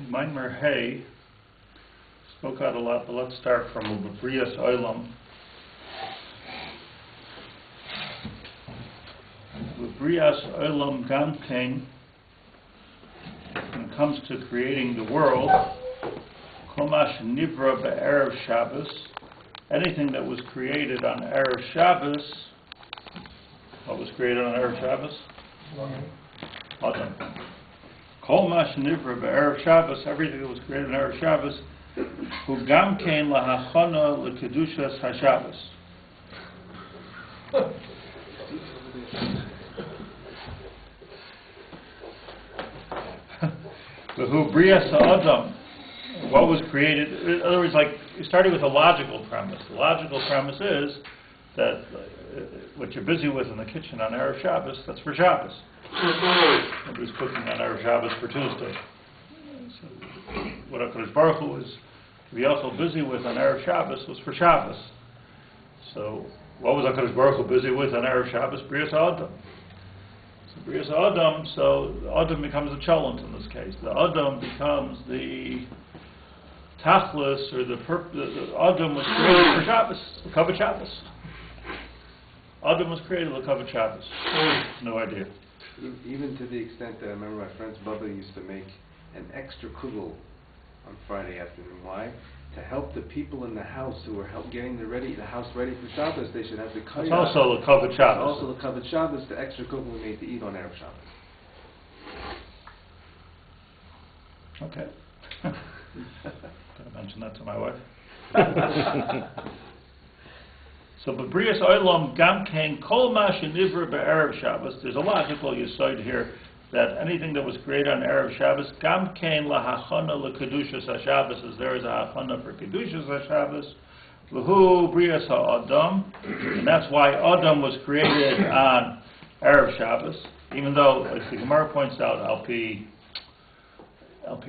Maimer Hay spoke out a lot, but let's start from Ubrias Olam. Ubrias Olam Gamkein, when it comes to creating the world, Komash Nivra Be'erev Shabbos, anything that was created on Erev Shabbos. What was created on Erev Shabbos? Adom. Kol Mash Nivra Be'erev Shabbos, everything that was created on Erev Shabbos, Hu Gamkein Lahachana L'Kedushas HaShabbos. Hu Brias Adom. What was created, in other words, like, you started with a logical premise. The logical premise is that what you're busy with in the kitchen on Erev Shabbos, that's for Shabbos. Nobody's cooking on Erev Shabbos for Tuesday. So what HaKadosh Baruch Hu was to be also busy with on Erev Shabbos was for Shabbos. So what was HaKadosh Baruch Hu busy with on Erev Shabbos? Brias Adom. So Brias Adom, so the Adom becomes a cholent in this case. The Adom becomes the Tachlis, or the Adom was created for Shabbos, the Kavod Shabbos. Adom was created for the Kavod Shabbos. No idea. Even to the extent that I remember my friend's Bubba used to make an extra kugel on Friday afternoon. Why? To help the people in the house who were getting the house ready for Shabbos. They should have the kayah. It's also the Kavod Shabbos. Also the Kavod Shabbos, the extra kugel we made to eat on Erev Shabbos. Okay. Gotta mention that to my wife. So, B'brias Olam Gamkein Kol Ma Shenivra Be'erev Shabbos. There's a logical yesod here that anything that was created on Erev Shabbos, Gamkein LaHachana LeKedushas HaShabbos, as there is a hachana for Kedushas HaShabbos. L'hu Brias HaAdam, and that's why Adam was created on Erev Shabbos, even though, as the Gemara points out, Al Pi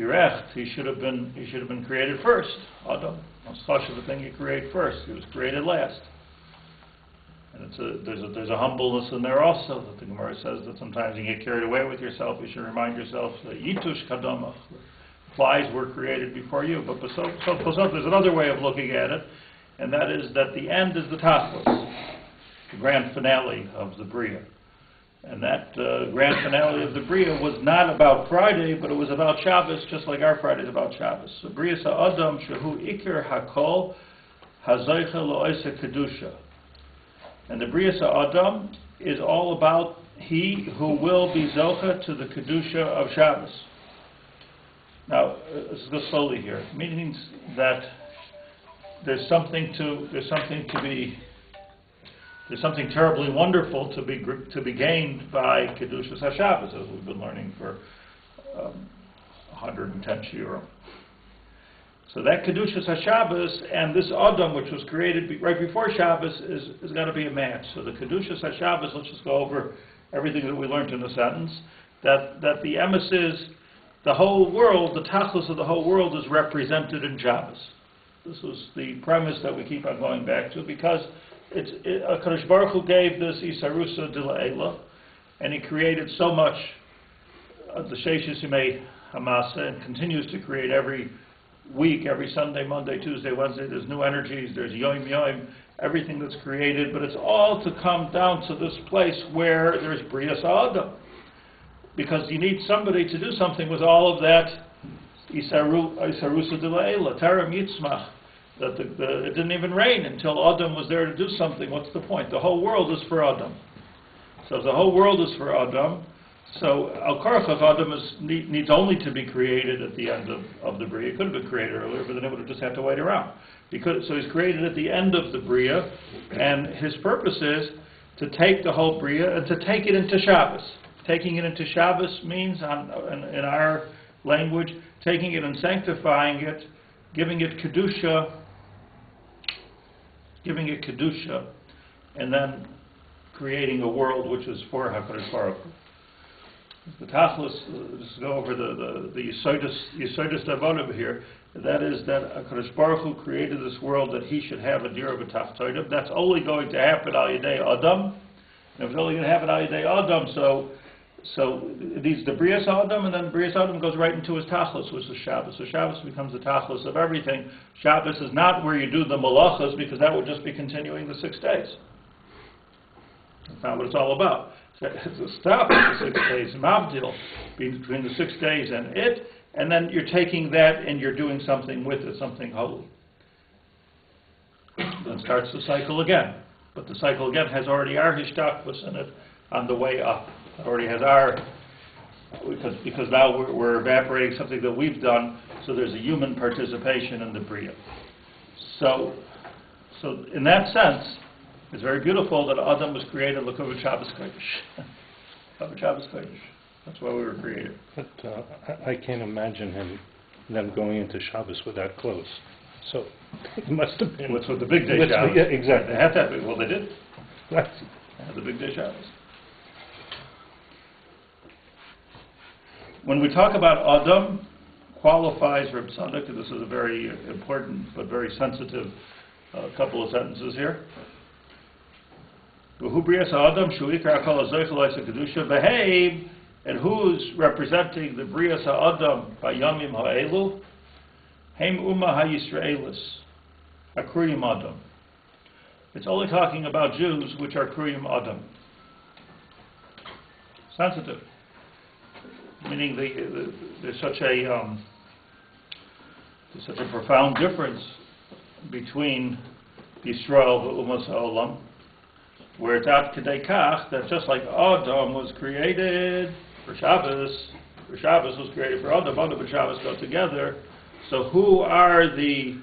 Recht, he should have been created first. Adam, most of the thing you create first. He was created last. And there's a humbleness in there also that the Gemara says that sometimes you get carried away with yourself. You should remind yourself that Yitush Kadamach, flies were created before you. But there's another way of looking at it, and that is that the end is the Tachlis, the grand finale of the Bria. And that grand finale of the Bria was not about Friday, but it was about Shabbos, just like our Friday is about Shabbos. So Brias Adam Shehu Iker Hakol Hazoicha Lo'isa Kedusha. And the Brias Adam is all about he who will be Zocha to the Kedusha of Shabbos. Now, let's go slowly here. Meaning that there's something terribly wonderful to be gained by Kedushas HaShabbos, as we've been learning for 110 shiurim. So that Kedushas HaShabbos and this Adam, which was created right before Shabbos, is going to be a match. So the Kedushas HaShabbos, let's just go over everything that we learned in a sentence, that the emes is the whole world, the tachlis of the whole world is represented in Shabbos. This was the premise that we keep on going back to, because HaKadosh Baruch Hu gave this Isarusa de La'ela, and he created so much of the Sheishis Yimei Hamasa, and continues to create every week, every Sunday, Monday, Tuesday, Wednesday. There's new energies, there's Yom Yom, everything that's created, but it's all to come down to this place where there's Brias Adam. Because you need somebody to do something with all of that Isarusa de La'ela, Taram Yitzmach. That it didn't even rain until Adam was there to do something. What's the point? The whole world is for Adam. So if the whole world is for Adam, so Al Karachach Adam needs only to be created at the end of the Bria. It could have been created earlier, but then it would have just had to wait around. So he's created at the end of the Bria, and his purpose is to take the whole Bria and to take it into Shabbos. Taking it into Shabbos means, in our language, taking it and sanctifying it, giving it Kedusha, and then creating a world which is for HaKadosh Baruch Hu. The Tachlis, just go over the Yesodus Avodah here, that is that HaKadosh Baruch Hu created this world that he should have a Dira B'Tachtoidav. That's only going to happen Al Yedei Adam. And if it's only going to happen Al Yedei Adam, so So these the Brias Adom, and then Brias Adom goes right into his Tachlis, which is Shabbos. So Shabbos becomes the Tachlis of everything. Shabbos is not where you do the Malachas, because that would just be continuing the 6 days. That's not what it's all about. So it's a stop at the 6 days, Mavdil, between the 6 days and it, and then you're taking that and you're doing something with it, something holy. Then starts the cycle again. But the cycle again has already our Hishtachvus in it on the way up. It already has our, because now we're evaporating something that we've done, so there's a human participation in the Bria. So in that sense, it's very beautiful that Adam was created L'Kuvot Shabbos Kodesh. L'Kuvot Shabbos Kodesh. That's why we were created. But I can't imagine them going into Shabbos with that close. So it must have been. What's with the big day Shabbos? Yeah, exactly. They had that. Well, they did. Right. They had the big day Shabbos. When we talk about Adam, qualifies Reb Tzadok, and this is a very important but very sensitive couple of sentences here. V'hu brias ha'adam shu ikar kol hazoich l'oisei kedusha v'heim, and who's representing the brias ha'adam b'yamim ha'elu? Heim umma ha'yisraelis, hakruyim adam. It's only talking about Jews which are kruyim adam. Sensitive. Meaning there's such a profound difference between Yisrael and Umas Ha'olam, where it's ad kedei kach that just like Adam was created for Shabbos was created for Adam and Shabbos go together. So who are the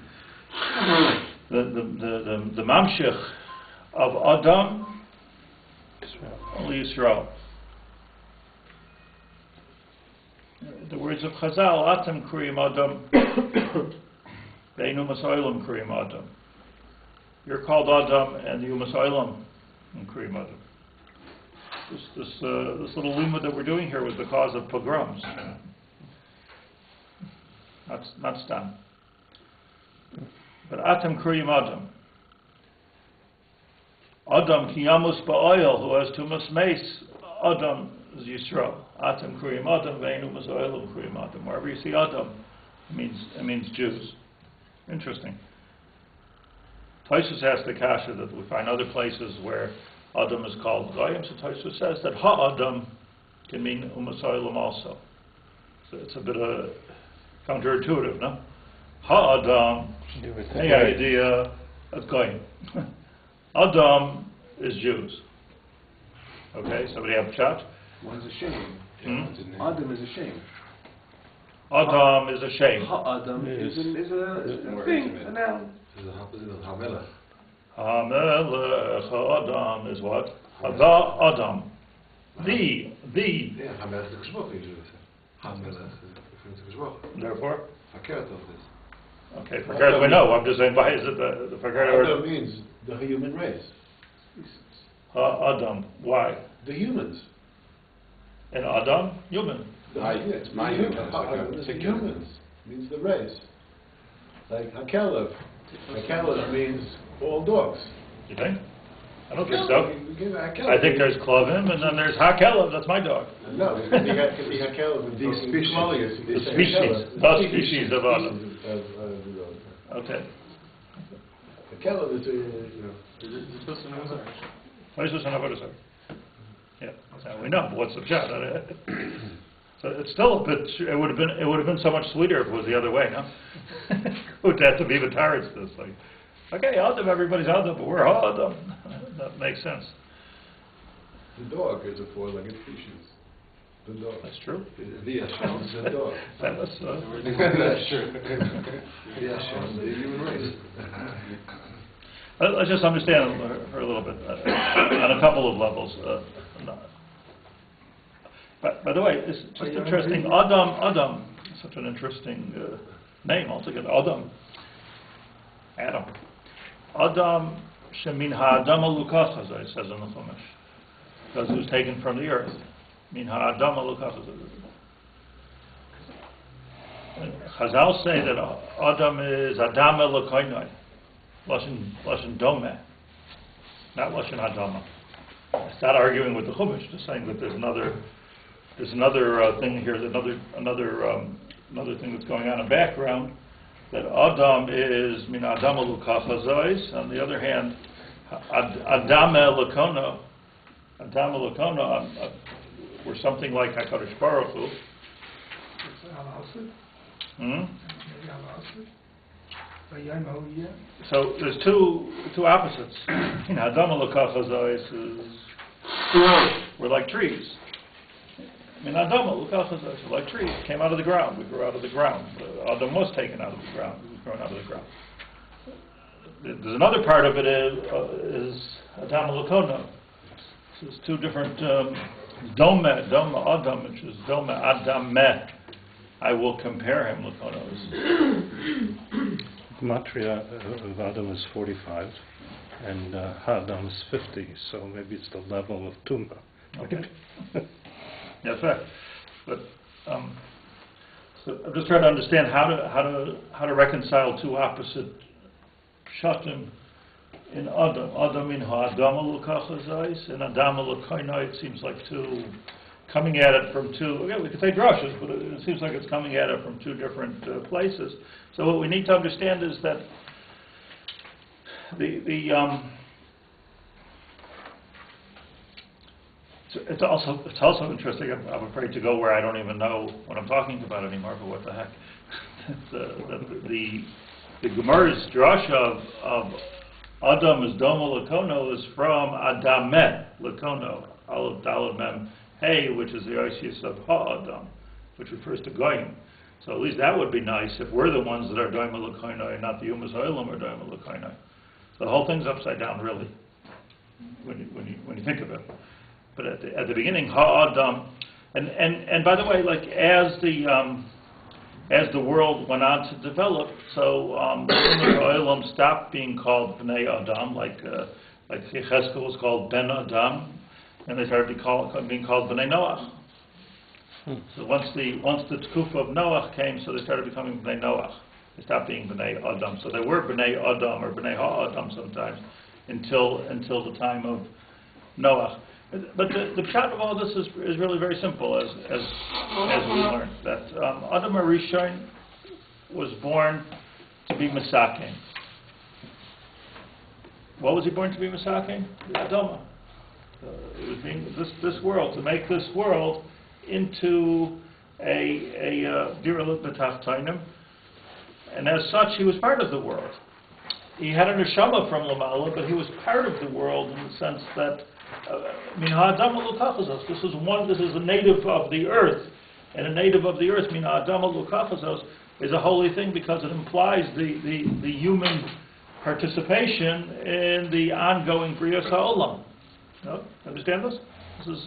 mamshich of Adam? Israel. Only Yisrael. The words of Chazal, Atem Kriyim Adam, Beinu Masoilam Kriyim Adam. You're called Adam, and you Masoilam Kriyim Adam. This little limud that we're doing here was the cause of pogroms. Not stam. But Atem Kriyim Adam. Adam Kiyamus Ba'oil, who has Tumas Mace, Adam is Yisrael. Atem Kriyim Adam, Ve'enu Mazoilam Kriyim Adam. Wherever you see Adam, it means Jews. Interesting. Tosfos has the kasha that we find other places where Adam is called Goyim. So Tosfos says that Ha-Adam can mean Umasoilam also. So it's a bit counterintuitive, no? Ha-Adam, the idea of Goyim. Adam is Jews. Okay, somebody have a shot? One's a shame. Hmm? Adam is a shame. Adam is a shame. Ha-Adam is a thing, a noun. This is the opposite of Hamelech. Hamelech, Adam is what? Adam. The. Yeah, Hamelech is the Kishboch, usually we say. Hamelech is the Kishboch. Therefore? Fakert of this. Okay, Fakert we know. I'm just saying, why is it the Fakert? Adam means the human race. Adam. Why? The humans. And Adam, human. It's my humans. The humans means the race. Like Hakelev. Hakelev means all dogs. You think? I don't think so. Hakelev. I think there's Klovim, and then there's Hakelev, that's my dog. No, it could be Hakelev with these species. The species of Adam. Okay. Hakelev is, What is this on Avodah Zarah? Yeah, now we know. What's the pshat? So it's still a bit. It would have been so much sweeter if it was the other way, no? Would have to be the tyrants. This like, okay, Adam, everybody's Adam, but we're Adam. That makes sense. The dog is a four-legged species. The dog. That's true. The Hashem is a dog. That's That's true. The Hashem is the human race. Let's just understand her a little bit on a couple of levels. By the way, it's just interesting. Adam, such an interesting name altogether. Adam, shemin ha'adam alukas, as it says in the Chumash, because it was taken from the earth. Min ha'adam alukas. Chazal say that Adam is Adam elokoinoi. Lashon Dome, not Lashon Hadama. It's not arguing with the Chumash, just saying that there's another there's another thing here, another thing that's going on in the background, that Adom is min Adam Elukach Hazois. On the other hand, Adam Elukona, we're something like HaKadosh Baruch Hu. So there's two opposites. Adam Elukach Hazois is we're like trees. Adam Elukach Hazois, we're like trees. Came out of the ground. We grew out of the ground. Adam was taken out of the ground. He was grown out of the ground. There's another part of it is Adam Elukona. So there's two different Dome Adam, which is Dome Adam Meh. I will compare him. Lakona. Matria of Adam is 45, and Adam is 50. So maybe it's the level of Tumah. Okay. That's right. But so I'm just trying to understand how to reconcile two opposite shatim in Adam. Adam in Ha'adam Elukach Hazais, and Adam Elukaina. It seems like two coming at it from two. Okay, we could say drushes, but it seems like it's coming at it from two different places. So what we need to understand is that it's also interesting. I'm afraid to go where I don't even know what I'm talking about anymore. But what the heck? the Gemara's drush of Adam is Domo Lakono is from Adameh Lakono Aleph Daled Mem Hey, which is the Oisius of Ha-Adam, which refers to Goyim. So at least that would be nice if we're the ones that are Doim Lakono and not the Umas Oilam or Doim Lakono. So the whole thing's upside down, really, when you think of it. But at the beginning, Ha-Adam, and by the way, like as the world went on to develop, so the Oilam stopped being called Bnei Adam, like Yechezkel was called Ben Adam, and they started being called Bnei Noach. So once the Tkufa of Noach came, so they started becoming Bnei Noach. They stopped being Bnei Adam. So they were Bnei Adam or Bnei Ha-Adam sometimes until the time of Noach. But the pshat of all this is really very simple, as we learned, that Adam HaRishon was born to be Mesakein. What was he born to be Mesakein? The Adoma. It was being this world, to make this world into a Dira B'Tachtonim, and as such he was part of the world. He had a neshama from Lamala, but he was part of the world in the sense that Min Ha'adam Elukachazos. This is a native of the earth, and a native of the earth, Min Ha'adam Elukachazos, is a holy thing because it implies the human participation in the ongoing Bria Ha'olam. No? Understand this? This is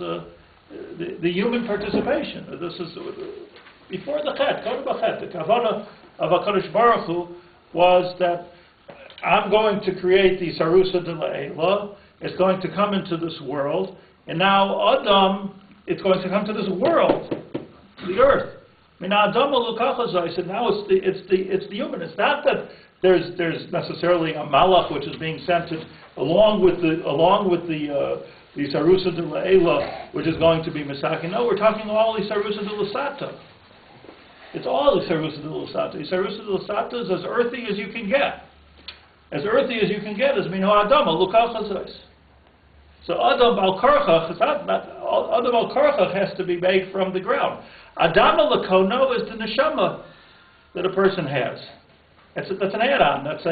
the human participation. This is before the Chet, go to the Chet. The Kavanah of HaKadosh Baruch Hu was that I'm going to create the Sarusa de La'ela. It's going to come into this world, and now Adam, it's going to come to this world, the earth. I mean, Adam Elukachazai said now it's the human. It's not that there's necessarily a malach which is being sent along with the Sarusa de La'ela, which is going to be Misaki. No, we're talking all the Sarusa de L'Sata. It's all the Sarusa de L'Sata. The Sarusa de L'Sata is as earthy as you can get. As earthy as you can get is Min Ha'adam Elukachazai. So Adam al-Karchach, Adam al-Karchach has to be made from the ground. Adam al-Lakono is the neshama that a person has. That's an add-on. That's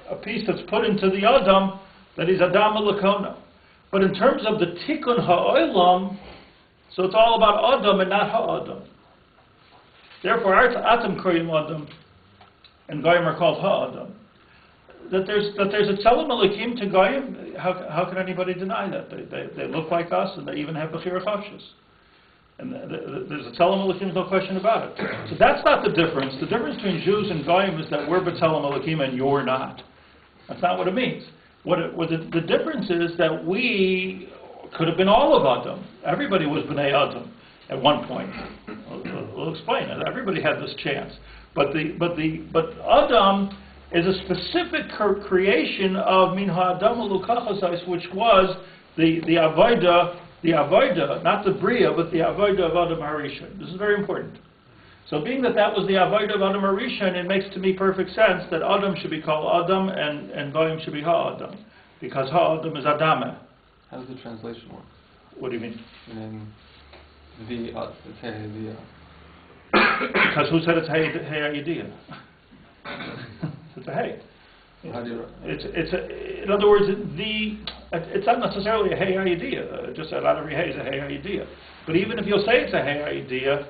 a piece that's put into the Adam that is Adam al-Lakono. But in terms of the Tikkun ha'olam, so it's all about Adam and not ha'Adam. Therefore, Atam Koyim Adam and Goyim are called ha'Adam. That there's a Tzelem Elikim to Goyim, how can anybody deny that? They look like us and they even have Bechira Chavshis. And there's a Tzelem Elikim, no question about it. So that's not the difference. The difference between Jews and Goyim is that we're B'Tzelem Elikim and you're not. That's not what it means. The difference is that we could have been all of Adam. Everybody was B'nai Adam at one point. We'll explain it. Everybody had this chance. But Adam is a specific creation of Min Ha'adam Elukachazais, which was the avodah, not the bria, but the avodah of Adom HaRishon. This is very important. So being that was the avodah of Adom HaRishon, it makes to me perfect sense that Adam should be called Adam and Goyim should be Ha-Adam. Because Ha-Adam is Adamah. How does the translation work? What do you mean? Because who said it's Hey Ayidiyah? It's a Hey. In other words, it's not necessarily a Hey Ayidiyah. Just not every Hey is a Hey Ayidiyah. But even if you'll say it's a Hey Ayidiyah,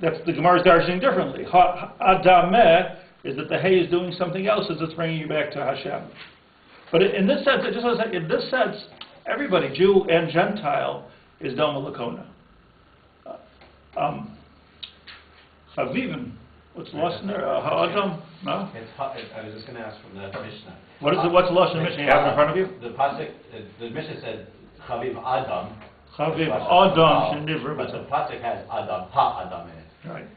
that's the Gemara is darshaning differently. Adameh is that the Hey is doing something else as it's bringing you back to Hashem. But in this sense, everybody, Jew and Gentile, is Doma Lakona. Chavivim, what's lost in there? Ha'adam? No? I was just going to ask from the Mishnah. What's lost in the Mishnah? You have it in front of you? The pasuk, the Mishnah said Chaviv Adam. Chaviv Adam Shenivra. But the pasuk has Adam, Ha-Adam in it. Right.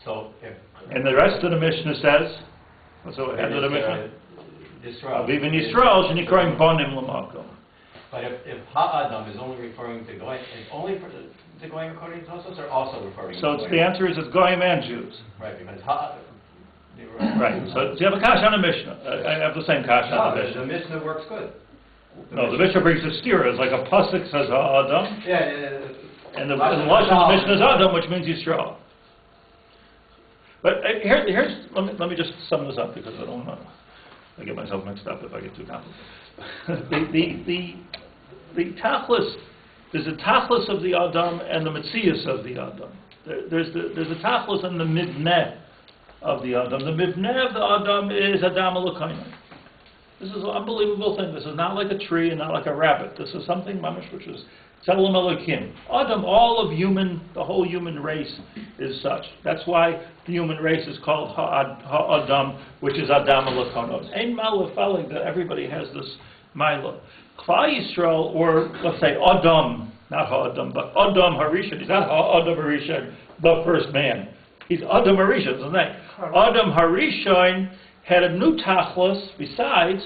So if... And the rest of the Mishnah says, what's the end of the Mishnah? Chaviv and Yisrael Shenikroim Bonim L'Makom. But if Ha-Adam is only referring to Goyim, is only to Goyim according to Tosfos, or also referring to Goyim? So the answer is it's Goyim and Jews. Right, because Right, so you have a kash on the Mishnah. I have the same kash on the Mishnah. The Mishnah works good. The Mishnah brings a stira. It's like a pasuk says Ha'adam. Yeah. And the Lashon of the Mishnah is Adam, which means Yisrael. But let me just sum this up because I don't want to get myself mixed up if I get too complicated. the tachlis, there's a tachlis of the Adam and the Metzias of the Adam. There's a tachlis and the mivneh of the Adam. The mivneh of the Adam is Adam Elokeinu. This is an unbelievable thing. This is not like a tree and not like a rabbit. This is something mamish which is Tzelem Elokim. Adam, the whole human race is such. That's why the human race is called Ha'adam, which is Adam Elokeinu. Ein ma'ala falig that everybody has this ma'ala. Klal Yisrael, or let's say Adam, not Ha'adam, but Adam HaRishon. He's not Adam HaRishon, the first man. He's Adam HaRishon, isn't he? Adam HaRishon had a new tachlis besides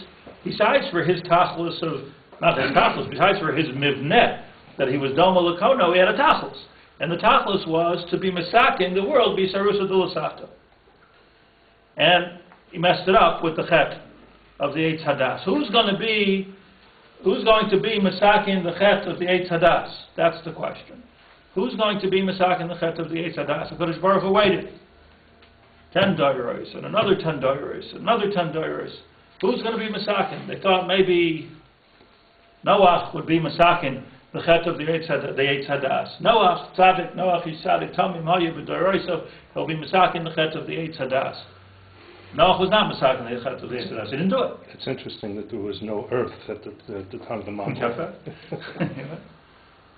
for his tachlis of, not his tachlis, besides for his mivneh, that he was Doma Lakono, he had a tachlis. And the tachlis was to be masakin the world, be sarusa d'lasata. And he messed it up with the chet of the Eitz Hadas. Who's going to be masakin the chet of the Eitz Hadas? That's the question. Who's going to be masakin the chet of the Eitz Hadas? HaKadosh Baruch Hu waited 10 dairos, and another 10 dairos, another 10 dairos. Who's going to be masakin? They thought maybe Noach would be masakin the chet of the Eitz Hadas. Noach, tzaddik, Noach is tzaddik, tamim hayu b'dairoso, he'll be masakin the chet of the Eitz Hadas. Noach was not masakin the chet of the Eitz Hadas. He didn't do it. It's interesting that there was no earth at the time of the Mambel.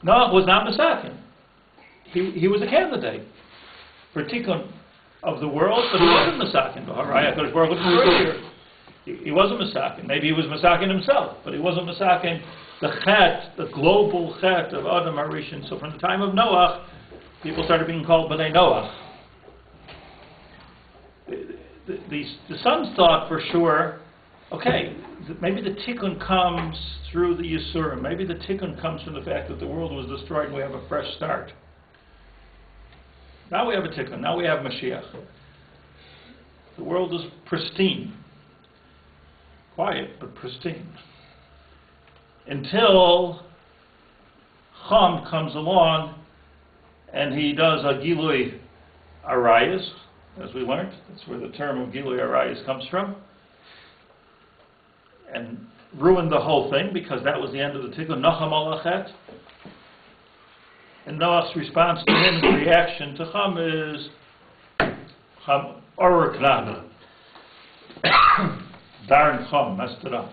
Noach was not masakin. He was a candidate for tikkun of the world, but he wasn't masakin. He wasn't masakin. Maybe he was masakin himself, but he wasn't masakin the chet, the global chet of Adam HaRishon. So from the time of Noach, people started being called B'nai Noach. The sons thought for sure, okay, maybe the tikkun comes through the Yisurim. Maybe the tikkun comes from the fact that the world was destroyed and we have a fresh start. Now we have a tikkun. Now we have Mashiach. The world is pristine. Quiet, but pristine. Until Chum comes along and he does a Gilui Arayas, as we learned. That's where the term of Gilui Arayas comes from. And ruined the whole thing because that was the end of the tikkun. Nacham alachet. And Noach's response to him, the reaction to Chum is Chum Oruknana. Darn Chum, messed it up.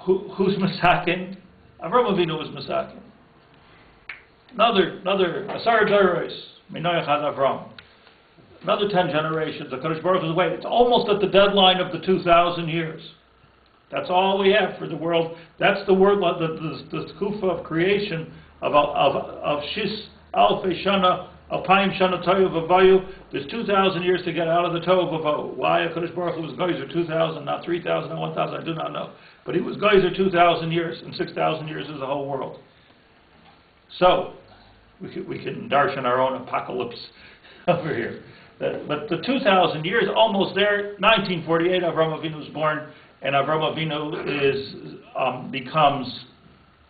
Who's masakin? Avraham Avinu was masakin. Another Asar Dairos, Minoach had Avram. Another 10 generations. The Kadosh Baruch Hu is waiting. It's almost at the deadline of the 2,000 years. That's all we have for the world. That's the word, the kufa of creation of Shis Alfei Shana Alpayim shana tohu v'vayu. There's 2,000 years to get out of the tohu v'vayu. Why HaKadosh Baruch Hu was geyser 2,000, not 3,000, not 1,000, I do not know. But he was geyser 2,000 years, and 6,000 years is the whole world. So, we can darshan our own apocalypse over here. But the 2,000 years, almost there, 1948, Avraham Avinu was born, and Avraham Avinu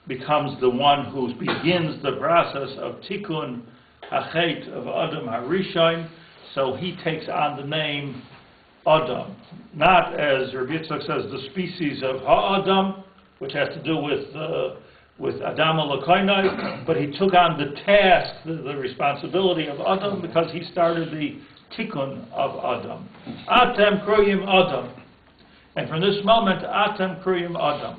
becomes the one who begins the process of tikkun hachet of Adom HaRishon, so he takes on the name Adom. Not, as Rabbi Yitzchak says, the species of Ha'adam, which has to do with Adam Elokainai, but he took on the task, the responsibility of Adom, because he started the tikkun of Adom. Atem kruyim Adom. And from this moment, Atem kruyim Adom.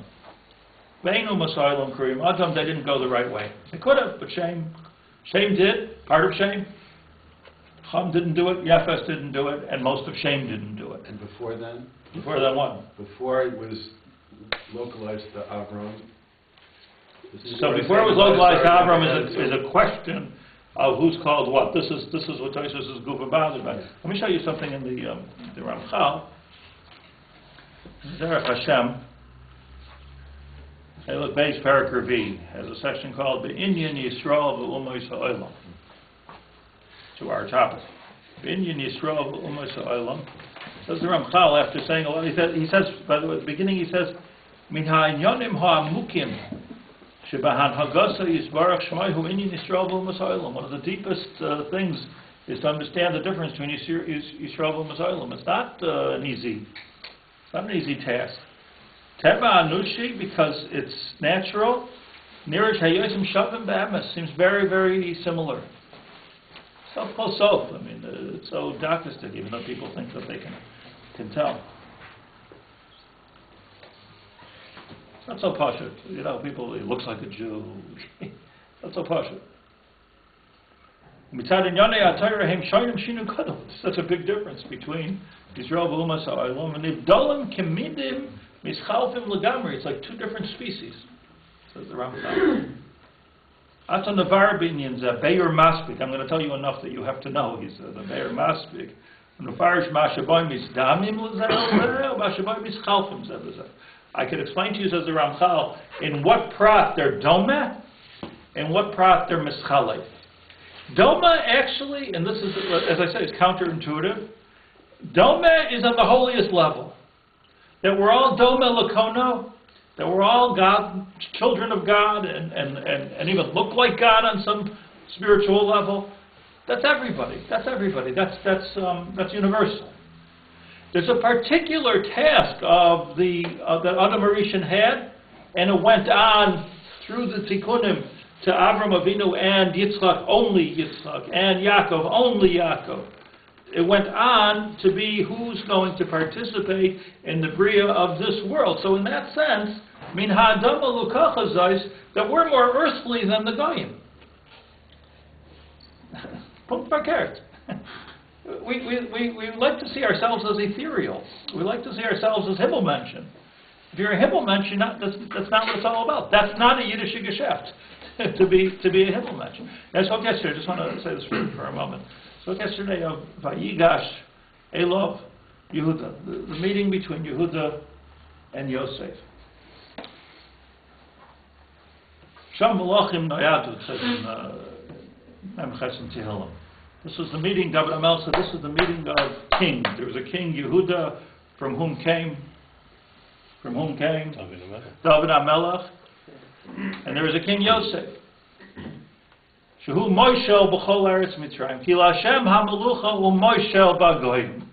Ve'enu masaylam kruyim Adom, they didn't go the right way. They could have, but Shem did, part of Shem. Ham didn't do it, Yafes didn't do it, and most of Shem didn't do it. And before then? Before then what? Before it was localized to Avram. So before it was localized to Avram is a question of who's called what. This is what Tosfos is goof bothered by. Let me show you something in the Ramchal. Derech Hashem. Hey, look, Beis Parak Revi has a section called Be'inyan Yisrael V'Umois Ha'olam. To our topic. Be'inyan Yisrael V'Umois Ha'olam. Says the Ramchal, after saying a lot, he says, by the way, at the beginning he says, Min ha'inyonim ha'amukim shebahan hagasa yisbarach shmaihu inyan Yisrael V'Umois Ha'olam. One of the deepest things is to understand the difference between Yisrael V'Umois Ha'olam. It's not an easy task. Teva Anushi, because it's natural. Nirish Hayosim Shavim B'Amas seems very, very similar. Sof. I mean, it's so doctoristic, even though people think that they can tell. It's not so pashut. You know, people, he looks like a Jew. Not so pashut. Such a big difference between Yisrael V'Umas Ha'olam and Nivdolim Kemidim Mischalfim Lagamri. It's like two different species, says the Rambam. Ata Navar Binyan Beir Maspik. I'm going to tell you enough that you have to know. He says the Beir Maspik. Nefarish Mashaboy Misdamim Lazel, Mashaboy Mischalfim Zeh. I could explain to you, says the Ramchal, in what prat they're doma, and what prat they're mischalef. Doma actually, and this is, as I say, it's counterintuitive. Doma is on the holiest level. That we're all Doma Lakono, that we're all God, children of God, and even look like God on some spiritual level. That's everybody. That's universal. There's a particular task that Adom HaRishon had, and it went on through the Tikkunim to Avram Avinu and Yitzchak, only Yitzchak, and Yaakov, only Yaakov. It went on to be who's going to participate in the Bria of this world. So in that sense, min ha'adam alukach zayis, that we're more earthly than the Goyim. Punkt verkehrt. We like to see ourselves as ethereal. We like to see ourselves as Himmelmenschen. If you're a Himmelmensch, that's not what it's all about. That's not a Yiddish Geschäft, to be a Himmelmensch. I spoke yesterday, I just want to say this for a moment. I spoke yesterday of Vayigash, Elov, Yehuda, the meeting between Yehuda and Yosef. Sham Malachim Noyadu, it says in Mem Chesed Tehillim. This was the meeting, David Amel said, this was the meeting of kings. There was a king, Yehuda, from whom came David Amelech, and there was a king Yosef. Shehu Moshel b'chol eretz Mitzrayim, ki Hashem hamelucha u'Moshel b'goyim.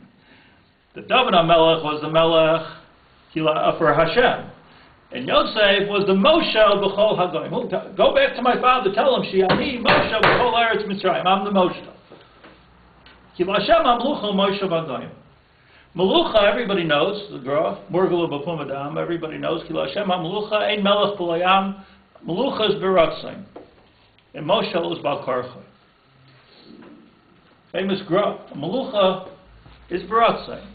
The David Amelech was the Melech for Hashem, and Yosef was the Moshel b'chol hagoyim. Go back to my father, tell him, Shi'ani Moshel b'chol eretz Mitzrayim. I'm the Moshel. Ki Hashem hamelucha u'Moshel b'goyim. Melucha, everybody knows, the Gra, Murgula b'pum adam, everybody knows, Ki Hashem hamelucha ein melech b'layam, Melucha is b'ratzim, and Moshel is b'al-karcha. Famous Gra, Melucha is b'ratzim.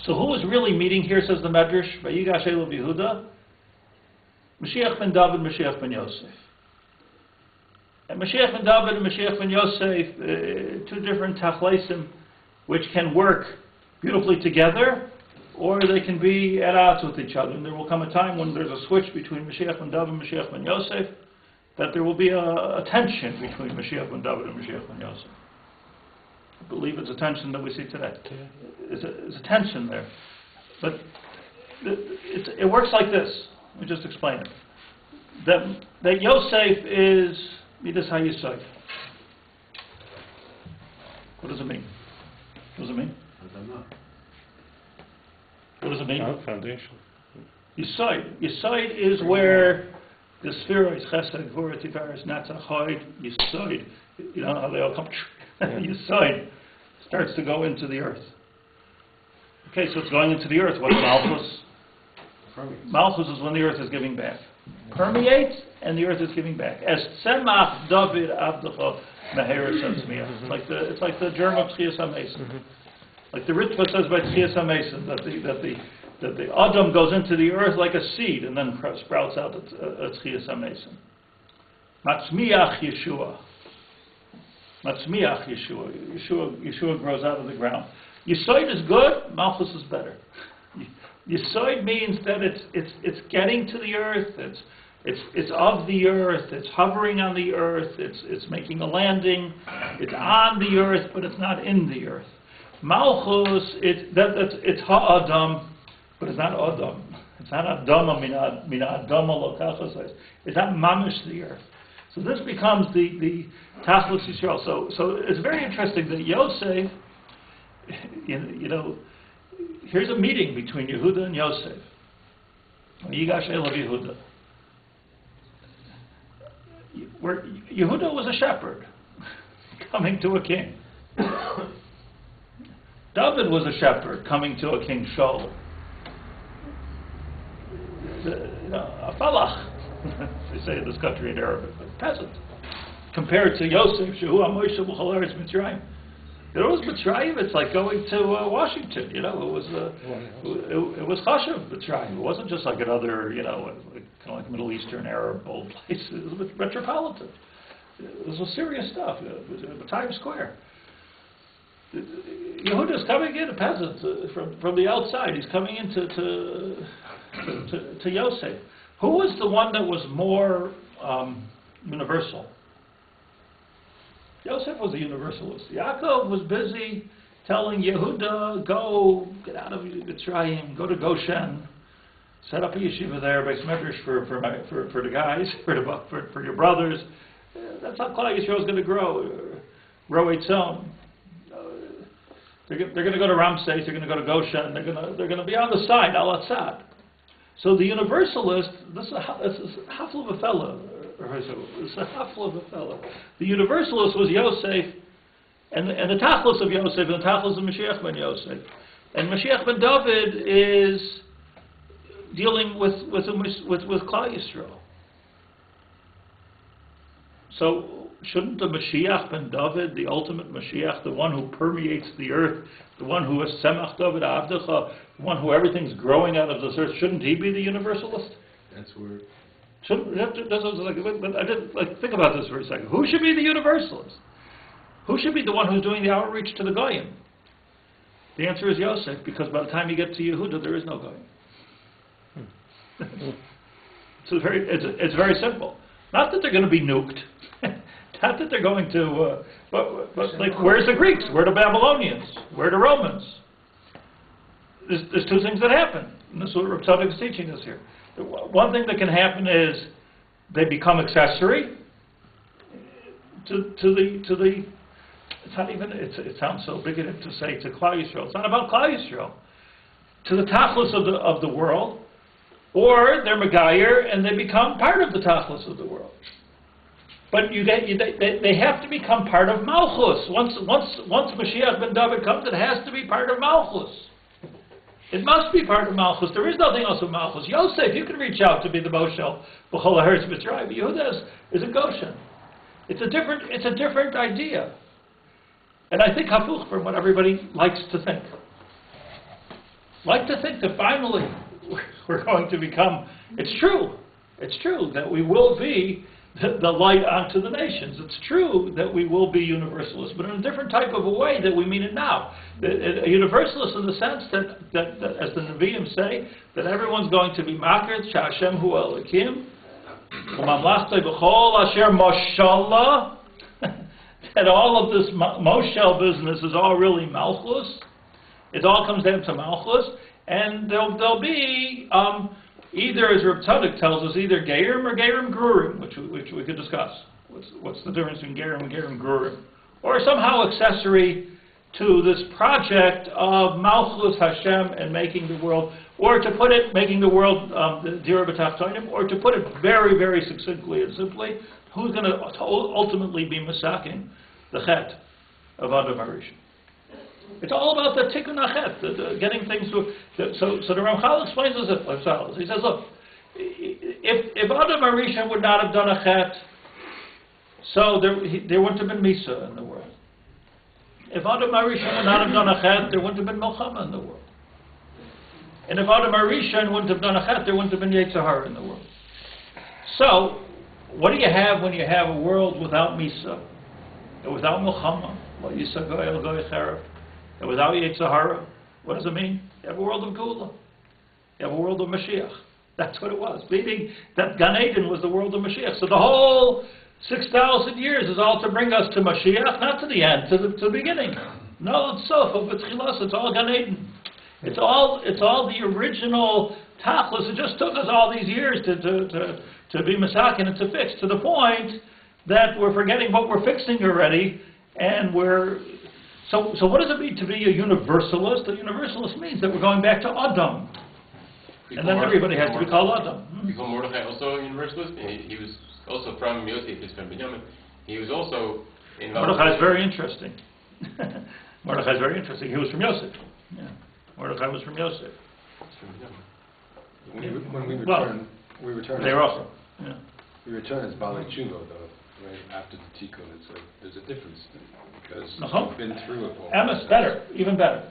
So who is really meeting here, says the Medrash, Vayigash Elov Yehuda? Mashiach ben Dovid, Mashiach ben Yosef. And Mashiach ben Dovid and Mashiach ben Yosef, two different tachleisim, which can work beautifully together, or they can be at odds with each other. And there will come a time when there's a switch between Mashiach ben Dovid and Mashiach ben Yosef, that there will be a tension between Mashiach ben Dovid and Mashiach ben Yosef. I believe it's a tension that we see today. It's a tension there. But it works like this. Let me just explain it. That Yosef is Midas HaYisod. What does it mean? What does it mean? I don't know. What does it mean? Foundation. Yisod. Yisod is where the sphere is Chesed, Gvura, Tiferes, Netzach, Hod, Yisod. You know how they all come? Yisod starts to go into the earth. Okay, so it's going into the earth. What's Malchus? Malchus is when the earth is giving back. Permeates, and the earth is giving back. As Tzemach Dovid Avdecha Meheres Tzmiach. It's like the germ of Tchias HaMeson. Like the Ritva says by Tchias HaMeson, that the Adom goes into the earth like a seed and then sprouts out a Tchias HaMeson. Matzmiach Yeshua. Matzmiach Yeshua. Yeshua grows out of the ground. Yesod is good, Malchus is better. Yesod means that it's getting to the earth, it's of the earth, it's hovering on the earth, it's making a landing, it's on the earth, but it's not in the earth. Malchus, it's ha'adam, but it's not adam. It's not adama mina adama lokachas. It's not mamish the earth. So this becomes the Tachlis Yisrael. So it's very interesting that Yosef, you know, here's a meeting between Yehuda and Yosef. Vayigash elav Yehuda. Where Yehuda was a shepherd coming to a king. Dovid was a shepherd coming to a king Shaul. A falach, they say in this country in Arabic, a peasant. Compared to Yosef, Shehu HaMoshe B'chol Eretz Mitzrayim. It was Mitzrayim. It's like going to Washington. You know, it was Chashav Mitzrayim. It wasn't just like another, you know, kind of like Middle Eastern Arab old place. It was metropolitan. It was serious stuff. It was Times Square. Yehuda's coming in, a peasant from the outside. He's coming into to Yosef. Who was the one that was more universal? Yosef was a universalist. Yaakov was busy telling Yehuda, go, get out of Mitzrayim, go to Goshen, set up a yeshiva there, base medrash for the guys, for your brothers. That's how Klal Yisrael is going to grow its own. They're going to go to Ramses, they're going to go to Goshen, they're going to be on the side, al-Assad. So the Universalist, this is hafla of a fellow. It's a hafla of a fellow. The Universalist was Yosef, and the tachlis of Yosef, and the tachlis of Mashiach ben Yosef. And Mashiach ben Dovid is dealing with Klal Yisrael. So shouldn't the Mashiach ben Dovid, the ultimate Mashiach, the one who permeates the earth, the one who is Semach Dovid Avdecha, the one who everything's growing out of this earth, shouldn't he be the Universalist? That's where... I did think about this for a second. Who should be the Universalist? Who should be the one who's doing the outreach to the Goyim? The answer is Yosef, because by the time you get to Yehuda, there is no Goyim. It's very simple. Not that they're going to be nuked. Not that they're going to... but like, where's the Greeks? Where are the Babylonians? Where are the Romans? There's two things that happen. And this is what Rabbi HaTzadik is teaching us here. One thing that can happen is they become accessory to the it's not even, it sounds so bigoted to say to Klal Yisrael. It's not about Klal Yisrael. To the tachlis of the world, or they're Megayer and they become part of the tachlis of the world. But they have to become part of Malchus. Once Mashiach ben Dovid comes, it has to be part of Malchus. It must be part of Malchus. There is nothing else of Malchus. Yosef, you can reach out to be the Moshel B'chol Ha'eretz Mitzrayim. But Yehuda is a Goshen. It's a different idea. And I think hafuch from what everybody likes to think. Like to think that finally we're going to become. It's true that we will be the light onto the nations. It's true that we will be universalists, but in a different type of a way that we mean it now. A universalist in the sense that as the Nevi'im say, that everyone's going to be makir, Hashem hu Elokim, u'mamlachtei b'chol asher moshallah, that all of this moshel business is all really malchus. It all comes down to malchus, and there'll be either, as Rabbi HaTzadik tells us, either Geirim or Geirim Grurim, which we could discuss. What's the difference between Geirim and Geirim Grurim? Or somehow accessory to this project of Malchus Hashem and making the world, or to put it, making the world Dira B'Tachtonim, or to put it very, very succinctly and simply, who's going to ultimately be masaking the chet of Adom HaRishon? It's all about the tikkun hachet, getting things to. So the Ramchal explains this as follows. He says, look, if Adom HaRishon would not have done a chet, so there wouldn't have been Misa in the world. If Adom HaRishon would not have done a chet, there wouldn't have been Milchama in the world. And if Adom HaRishon wouldn't have done a chet, there wouldn't have been Yetzer Hara in the world. So, what do you have when you have a world without Misa, and without Milchama, and without Yetzer Hara? What does it mean? You have a world of Gula. You have a world of Mashiach. That's what it was. Meaning that Gan Eden was the world of Mashiach. So the whole 6,000 years is all to bring us to Mashiach, not to the end, to the beginning. No, it's Sof, it's all Gan Eden. It's all the original Tachlis. It just took us all these years to be Masakin and to fix, to the point that we're forgetting what we're fixing already, and we're... So what does it mean to be a universalist? A universalist means that we're going back to Adom. And then everybody has to be called Adom. Before Mordechai also a universalist? He was also from Yosef, he's from Binyamin. He was also involved... Mordechai is very interesting. Mordechai is very interesting. He was from Yosef. Yeah. Mordechai was from Yosef. When we return... we return... They were also. Yeah. We return as Baalei Tshuva, though. Right after the tikkun, there's a difference because we've been through it all. Emes, better, even better.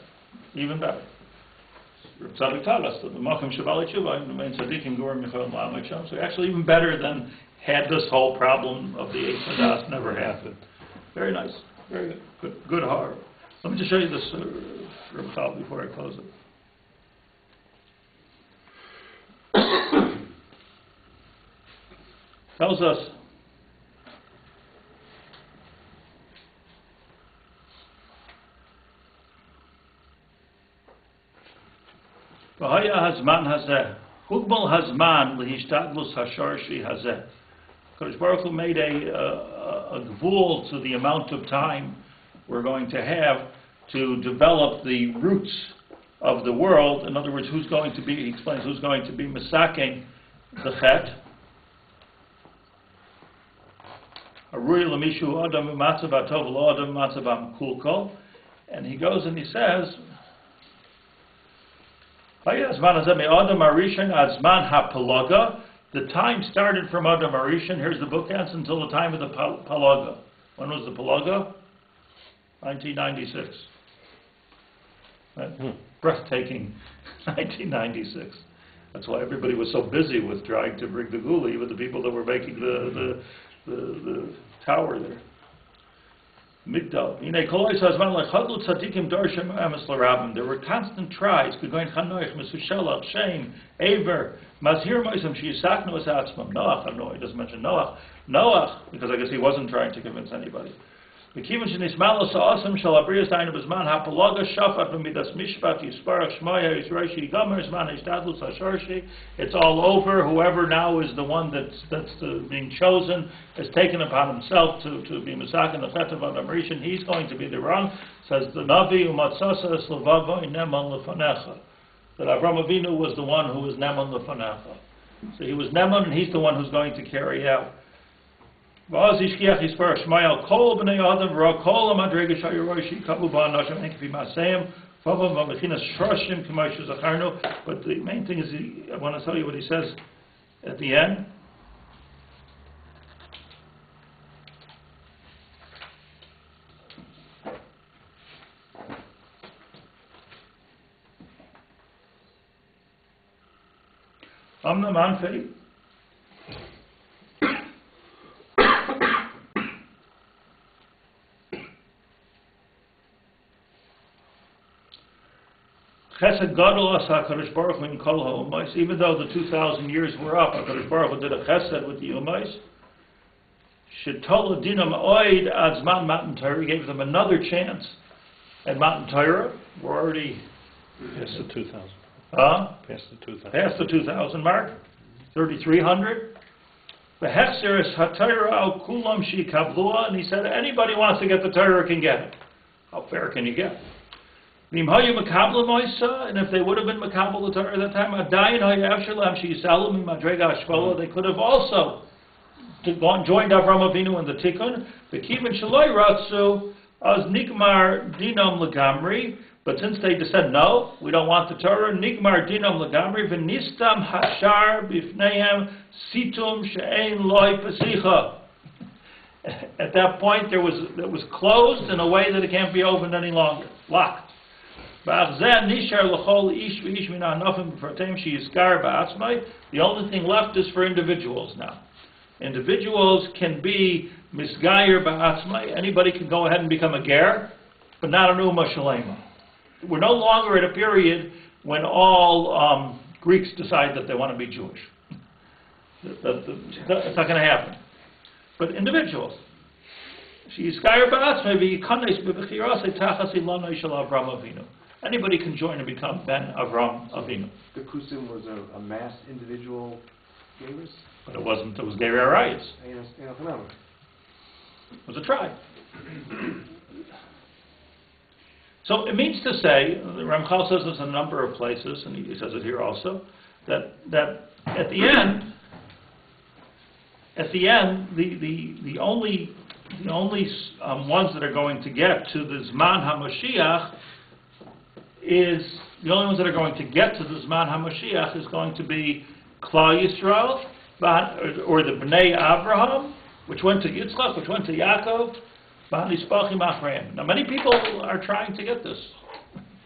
Rabbi HaTzadik taught us that the Malchim Shabbat Tshuva and the main tzaddikim Gorim Michael Ma'amik Shem. So actually, even better than had this whole problem of the Eitz Hadas never happened. Very nice, very good heart. Let me just show you this, Rabbi Chav, before I close it. Tells us. V'haya hazman hazeh, hugmal hazman lehishtadlus hasharshi hazeh. Kodesh Baruch Hu made a gvul to the amount of time we're going to have to develop the roots of the world. In other words, he explains who's going to be masaking the chet. Arui l'mishu adam u'matzav atov l'adam matzav kulkol. And he goes and he says, the time started from Adom HaRishon. Here's the bookends until the time of the Palaga. When was the Palaga? 1996. Right? Breathtaking 1996. That's why everybody was so busy with trying to bring the Guli with the people that were making the tower there. Migdal. There were constant tries. Shame, Aver, Mazhir Moisam, Shiyisakno Atzmam. Noach, no, he doesn't mention Noach. Noach, because I guess he wasn't trying to convince anybody. It's all over. Whoever now is the one that's being chosen has taken upon himself to be Masakin the Chet of Adom HaRishon. He's going to be the wrong. Says the Navi Umatzasa Slovavo Neman Lefanecha. That Avram Avinu was the one who was Neman Lefanecha. So he was Neman, and he's the one who's going to carry out. V'az ishkiach yispar Shmayel kol b'nei Adam v'ra kol ha'madrega shayoroshi kavu ba'anashim enkifi ma'aseyim favam v'mechinas shroshim k'may shezacharnu. But the main thing is, I want to tell you what he says at the end. Amna manfei Chesed Gadol Asa HaKadosh Baruch Hu in Kol HaUmos, even though the 2,000 years were up, HaKadosh Baruch Hu did a chesed with the Umos. Shetol Dinam Oid Ad Zman Matan Torah, he gave them another chance at Matan Torah. We're already Past the 2,000. past Past the 2,000. the 2,000 mark, 3,300. V'hechseres HaTorah al Kulam Shikavlua, and he said anybody wants to get the Torah can get it. How fair can you get? And if they would have been Makabal the Torah at that time, they could have also joined Avram Avinu in the Tikkun. But since they said no, we don't want the Torah, Nigmar Dinam Lagamri, V'nistam Hashar Bifnehem Situm She'ein Loi Pasicha. At that point, it was closed in a way that it can't be opened any longer, locked. The only thing left is for individuals now. Individuals can be misgayer ba'atzmai. Anybody can go ahead and become a ger, but not an umma shalema. We're no longer at a period when all Greeks decide that they want to be Jewish. It's not going to happen. But individuals. Anybody can join and become Ben Avram Avinu. The Kusim was a mass individual gavers? But it wasn't, it was Geri Arayis. It was a tribe. So it means to say, the Ramchal says this in a number of places, and he says it here also, that at the end, the only ones that are going to get to the Zman HaMashiach is going to be Klal Yisrael, or the Bnei Abraham, which went to Yitzchak, which went to Yaakov. Now many people are trying to get this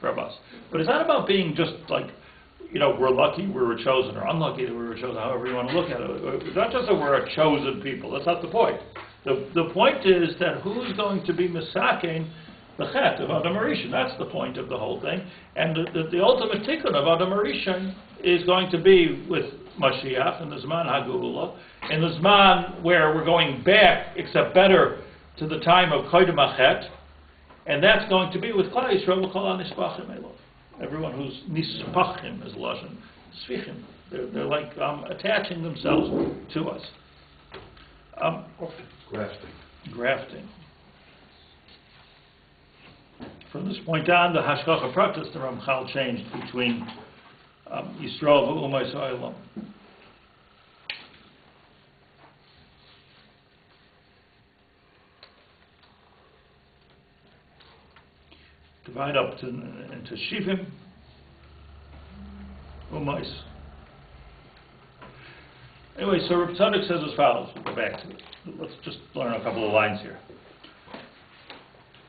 from us, but it's not about being just like, we're lucky we were chosen, or unlucky that we were chosen, however you want to look at it. It's not just that we're a chosen people. That's not the point. The point is that who's going to be misakein the chet of Adom HaRishon. That's the point of the whole thing. And the ultimate tikkun of Adom HaRishon is going to be with Mashiach in the Zman HaGeula, in the Zman where we're going back, except better, to the time of Kodim HaChet, and that's going to be with Klal Yisrael L'Kol HaNispachim Elov. Everyone who's Nispachim is Lashon Sfichim. They're like attaching themselves to us. Grafting. From this point on, the Hashgacha Pratis, the Ramchal changed between Yisrael v'Umay So'ilam. Divide up into Shivim, Umais. Anyway, so Rabbi HaTzadik says as follows. We'll go back to it. Let's just learn a couple of lines here.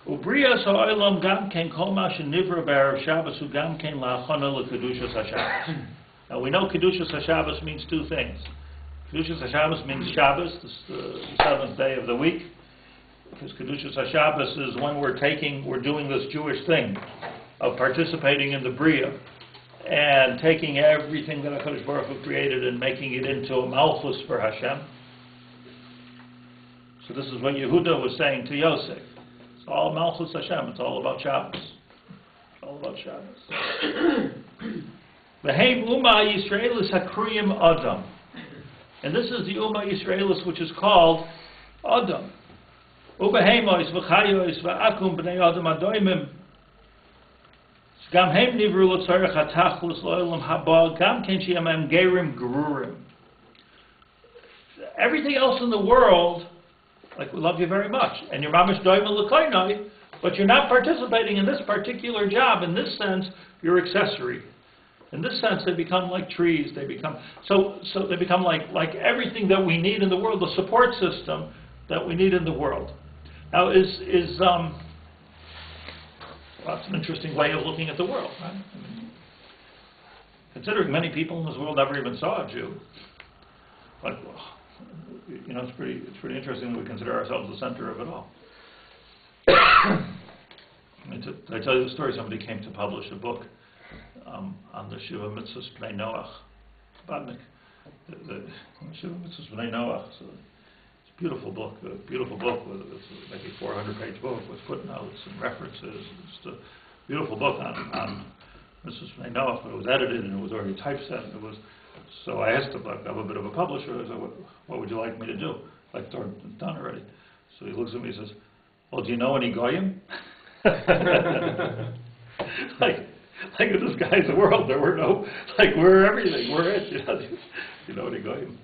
Ubriyas ha'olam gam ken kol ma shenivra b'erev Shabbos hu gam ken la'achana l'kedushas haShabbos. Now we know kedushas haShabbos means two things. Kedushas haShabbos means Shabbos, the seventh day of the week. Because kedushas haShabbos is when we're doing this Jewish thing of participating in the Bria and taking everything that HaKadosh Baruch Hu created and making it into a malchus for Hashem. So this is what Yehuda was saying to Yosef. It's all malchus Hashem. It's all about Shabbos. It's all about Shabbos. V'heim Uma Yisraelis Hakriyim Adom. And this is the Uma Yisraelis which is called Adom. Ubeheimois v'chayos v'akum b'nei Adom adoimim. Gam heim nivru l'tzorech hatachlus lo'olam haba gam ken she'amem gerim gerurim. Everything else in the world, like we love you very much, and you're mamish doimel l'koinoi, but you're not participating in this particular job. In this sense, you're accessory. In this sense, they become like trees. They become so they become like everything that we need in the world, the support system that we need in the world. Now, that's an interesting way of looking at the world, right? I mean, considering many people in this world never even saw a Jew, but it's pretty interesting that we consider ourselves the center of it all. I tell you the story. Somebody came to publish a book on the Shiva Mitzvahs Bnei Noach, Chabadnik, the Shiva Mitzvahs Bnei Noach. So it's a beautiful book. It's maybe 400-page book with footnotes and references. It's a beautiful book on Mitzvahs Bnei Noach, but it was edited and it was already typeset. And it was so I asked him, like, I'm a bit of a publisher. I said, what would you like me to do? Like, it's done already. So he looks at me and says, well, do you know any Goyim? like in this guy's world, there were no, like, we're everything, we're it, you know any Goyim.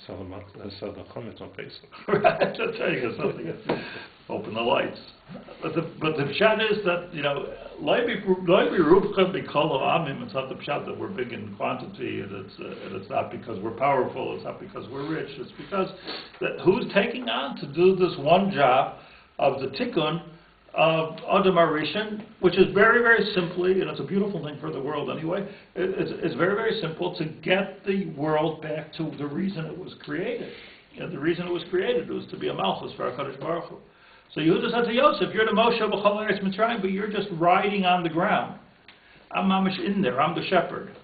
Sell the chametz on Pesach. Right, I'll tell you something. Open the lights. But the pshat is that, loy birubcha b'kol ha'amim. It's not the pshat that we're big in quantity, and it's not because we're powerful. It's not because we're rich. It's because that who's taking on to do this one job of the tikkun of Adom HaRishon, which is very, very simply, and it's a beautiful thing for the world anyway. It's very, very simple to get the world back to the reason it was created. The reason it was created was to be a malchus for HaKadosh Baruch Hu. So Yehuda said to Yoseph, you're the Moshe b'chol eretz Mitzrayim, but you're just riding on the ground. I'm mamish in there. I'm the shepherd.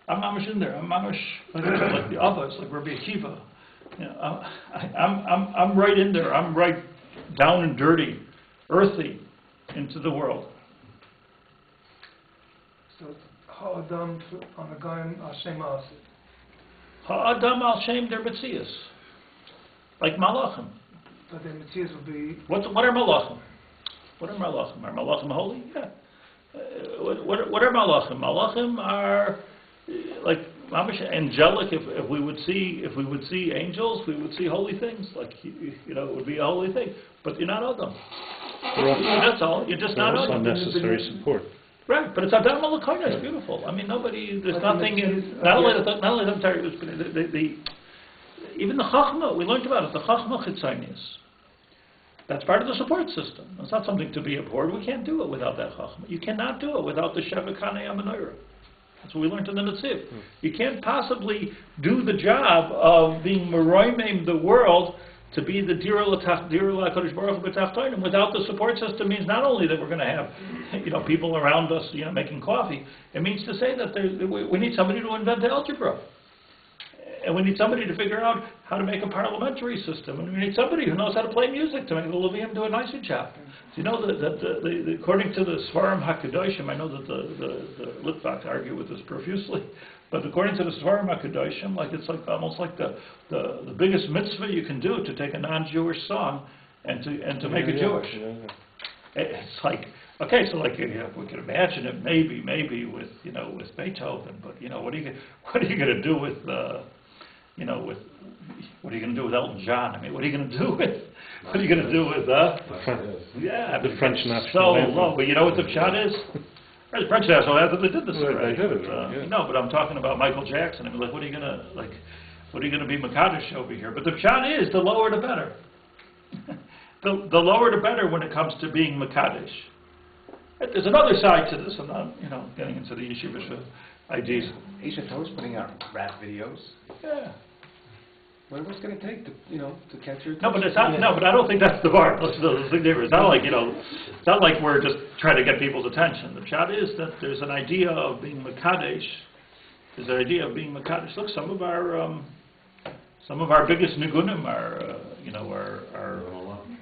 I'm mamish in there. I'm mamish like the others, like Rabbi Akiva. I'm right in there. I'm right down and dirty, earthy, into the world. So Ha'adam on the Goyim Hashem Asid. Ha'adam al Shem der Metzias, like Malachim. But the Metzias will be... What are Malachim? What are Malachim? Are Malachim holy? Yeah. What are Malachim? Malachim are like angelic. If we would see angels, we would see holy things. Like it would be a holy thing. But you're not Adam. That's all. You're just not also Adam. Necessary support. Right, but it's Adam Malakoina. It's beautiful. I mean, there's nothing in. Not only I'm sorry. Even the Chachma, we learned about it. The Chachma Chitzonius. That's part of the support system. It's not something to be abhorred. We can't do it without that Chachma. You cannot do it without the Sheva Kanei HaMenorah. That's what we learned in the Netziv. You can't possibly do the job of being Meroimim the world to be the Dir LaKadosh Baruch Hu B'Tachtonim without the support system. Means not only that we're going to have people around us making coffee. It means to say that we need somebody to invent the algebra. And we need somebody to figure out how to make a parliamentary system. And we need somebody who knows how to play music to make the Levium do a nicer job. So that according to the Svarim HaKadoshim, I know that the Litvaks argue with this profusely, but according to the Svarim HaKadoshim, it's almost like the biggest mitzvah you can do to take a non-Jewish song and to make it Jewish. It's like, okay, so we can imagine it maybe with Beethoven, but what are you going to do with what are you going to do with Elton John? I mean, what are you going to do with the French national anthem? So low, but you know what the pshat is? The French national anthem, they did this already. They did it, No, but I'm talking about Michael Jackson. I mean, what are you going to be Makadish over here? But the pshat is the lower the better. the lower the better when it comes to being Makadish. There's another side to this. I'm not getting into the yeshiva ideas. Asia Toast putting out rap videos. Yeah. What's going to take to catch your attention? No, but it's not. No, but I don't think that's the bar. It's not like It's not like we're just trying to get people's attention. The pshat is that there's an idea of being makadesh. There's an idea of being makadesh. Look, some of our biggest nigunim are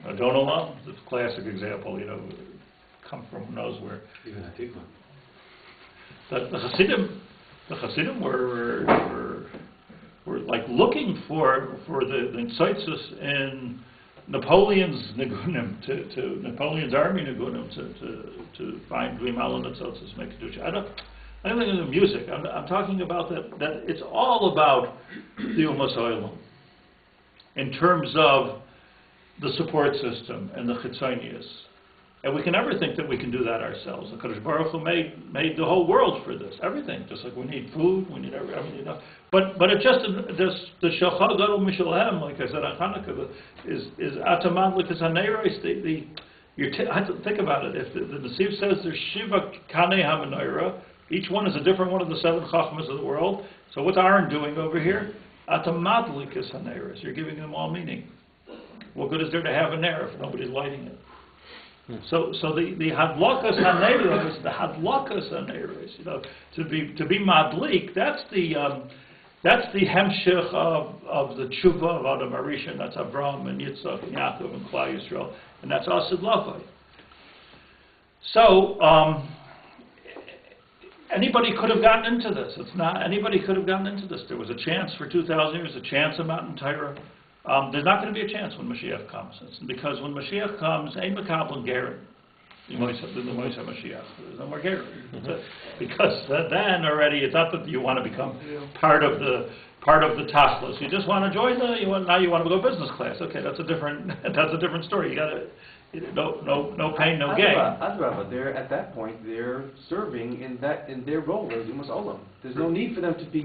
Adon Olam. It's a classic example. Come from who knows where. Even Hatikva. The Hasidim were like looking for the insights in Napoleon's nigunim, to Napoleon's army nigunim, to find Gvimal and Tzotzis, make kedusha. I don't think it's the music. I'm talking about that it's all about the Umas Olam in terms of the support system and the chitzonius. And we can never think that we can do that ourselves. The Kadosh Baruch Hu made the whole world for this. Everything. Just like we need food, we need everything. But it just the Shachar Gadol Mishalem, like I said on Hanukkah, is Atamad Likas Haneiros. I have to think about it. If the Nesiv says there's Shiva Kanei HaMenorah, each one is a different one of the seven Chachmas of the world. So what's Aaron doing over here? Atamad Likas Haneiros. You're giving them all meaning. What good is there to have a ner if nobody's lighting it? So the hadlokas haneros, you know, to be madlik, that's the hemshich of the tshuva of Adom HaRishon. That's Avraham and Yitzchak and Yaakov and Klal Yisrael, and that's Asid Lavai. So anybody could have gotten into this. Anybody could have gotten into this. There was a chance for 2,000 years, a chance of Matan Torah. There's not going to be a chance when Mashiach comes. It's because when Mashiach comes, ain't Makabel Gerin. The Mashiach. There's no more Gerin. Because then already, it's not that you want to become part of the Tachlis. You just want to join now you want to go business class. Okay, that's a different story. You got to. No pain, no gain. Adrabah, they're at that point they're serving in their role as Umas Olam. There's no need for them to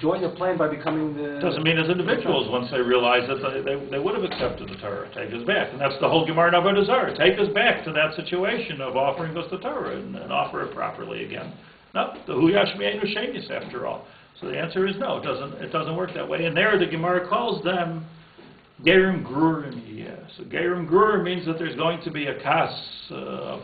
join the plan by becoming the. Doesn't mean as individuals once they realize that they would have accepted the Torah, take us back, and that's the whole Gemara in Avodah Zarah. Take us back to that situation of offering us the Torah and offer it properly again. No, the Hu Yashmienu Shenis after all. So the answer is no. It doesn't work that way. And there the Gemara calls them Gerim Grurim. So Gerim Grurim means that there's going to be a kas of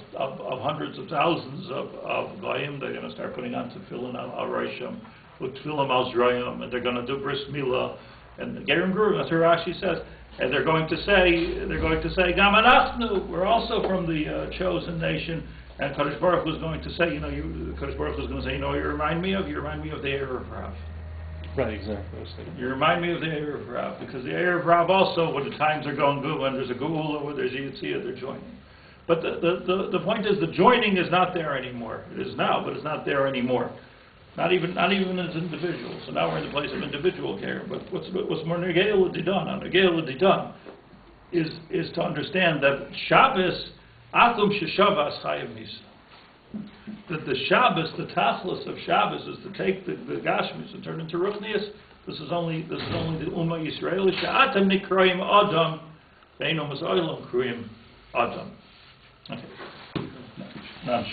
hundreds of thousands of Goyim. They're going to start putting on tefillin al-Rishon, with tefillin al-Zroyim, and they're going to do bris milah. And Gerim Grurim, that's what Rashi says. And they're going to say, Gam anachnu, we're also from the chosen nation. And Kadosh Baruch Hu is going to say, Kadosh Baruch Hu is going to say, you remind me of the Erev Rav. Right, exactly. You remind me of the Erev Rav, because the Erev Rav also, when the times are going good, when there's a Geula, when there's a Yitzhak, they're joining. But the point is, the joining is not there anymore. It is now, but it's not there anymore. Not even as individuals. So now we're in the place of individual care. But what's more Negeilah Didan? Negeilah Didan is to understand that Shabbos, Akum Sheshavas Chayav Misa. That the Shabbos, the tachlis of Shabbos, is to take the Gashmis and turn into Ruchnias. This is only the Ummah Yisrael. She'atem nikroim Adom, ve'eino mazoilom kroim Adom. Okay. Now,